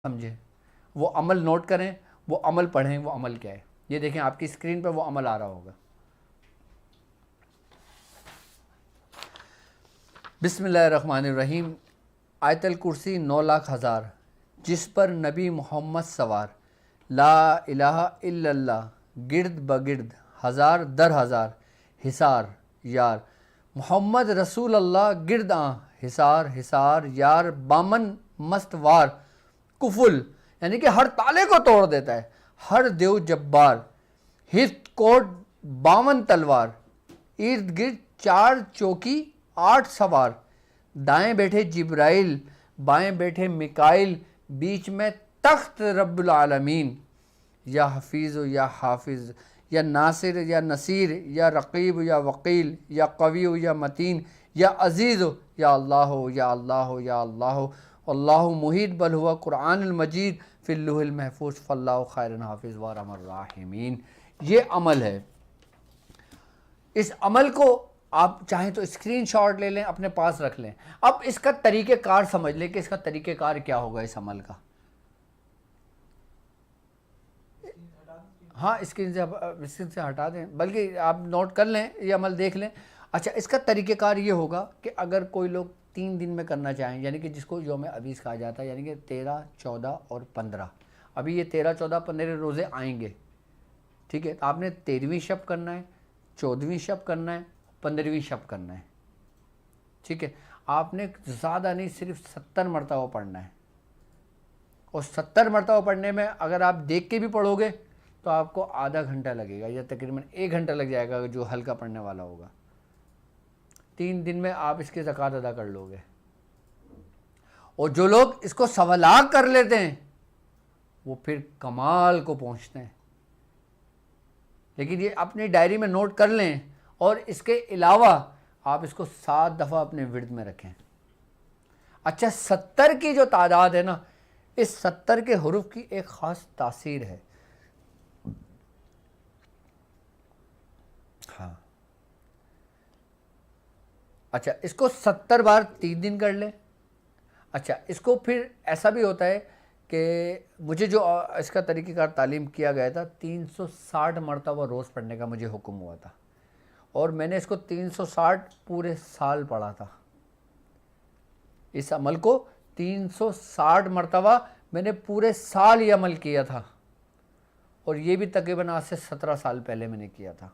سمجھیں، وہ عمل نوٹ کریں، وہ عمل پڑھیں، وہ عمل کیا ہے. یہ دیکھیں آپ کی اسکرین پہ وہ عمل آ رہا ہوگا. بسم اللہ الرحمن الرحیم. آیت الکرسی 9,00,000 جس پر نبی محمد سوار، لا الہ الا اللہ گرد بگرد ہزار در ہزار حصار یار، محمد رسول اللہ گرد حصار حصار یار، بامن مستوار کفل، یعنی کہ ہر تالے کو توڑ دیتا ہے، ہر دیو جبار، ہفت کوٹ 52 تلوار، ارد گرد 4 چوکی 8 سوار، دائیں بیٹھے جبرائیل بائیں بیٹھے میکائیل، بیچ میں تخت رب العالمین، یا حفیظ یا حافظ یا ناصر یا نصیر یا رقیب یا وکیل یا قوی یا متین یا عزیز یا اللہ یا اللہ یا اللہ، اللہ محیط بل ہوا قرآن المجید فی اللوح المحفوظ فاللہ خیر حافظ وارحم الراحمین. یہ عمل ہے. اس عمل کو آپ چاہیں تو اسکرین شاٹ لے لیں، اپنے پاس رکھ لیں. اب اس کا طریقہ کار سمجھ لیں کہ اس کا طریقہ کار کیا ہوگا اس عمل کا. ہاں اسکرین سے ہٹا دیں، بلکہ آپ نوٹ کر لیں، یہ عمل دیکھ لیں. اچھا، اس کا طریقہ کار یہ ہوگا کہ اگر کوئی لوگ 3 دن میں کرنا چاہیں، یعنی کہ جس کو یوم عویس کہا جاتا ہے، یعنی کہ 13، 14 اور 15. ابھی یہ 13، 14، 15 روزے آئیں گے، ٹھیک ہے. تو آپ نے 13ویں شب کرنا ہے، 14ویں شب کرنا ہے، 15ویں شب کرنا ہے، ٹھیک ہے. آپ نے زیادہ نہیں، صرف 70 مرتبہ پڑھنا ہے. اور 70 مرتبہ پڑھنے میں اگر آپ دیکھ کے بھی پڑھو گے تو آپ کو آدھا گھنٹہ لگے گا، یا تقریباً 1 گھنٹہ لگ جائے گا جو ہلکا پڑھنے والا ہوگا. 3 دن میں آپ اس کی زکوٰۃ ادا کر لو گے. اور جو لوگ اس کو سوالات کر لیتے ہیں وہ پھر کمال کو پہنچتے ہیں. لیکن یہ اپنی ڈائری میں نوٹ کر لیں، اور اس کے علاوہ آپ اس کو 7 دفعہ اپنے ورد میں رکھیں. اچھا، 70 کی جو تعداد ہے نا، اس 70 کے حروف کی ایک خاص تاثیر ہے. ہاں، اچھا، اس کو 70 بار 3 دن کر لیں. اچھا، اس کو پھر ایسا بھی ہوتا ہے کہ مجھے جو اس کا طریقہ کار تعلیم کیا گیا تھا، 360 مرتبہ روز پڑھنے کا مجھے حکم ہوا تھا، اور میں نے اس کو 360 پورے سال پڑھا تھا. اس عمل کو 360 مرتبہ میں نے پورے سال یہ عمل کیا تھا، اور یہ بھی تقریباً آج سے 17 سال پہلے میں نے کیا تھا.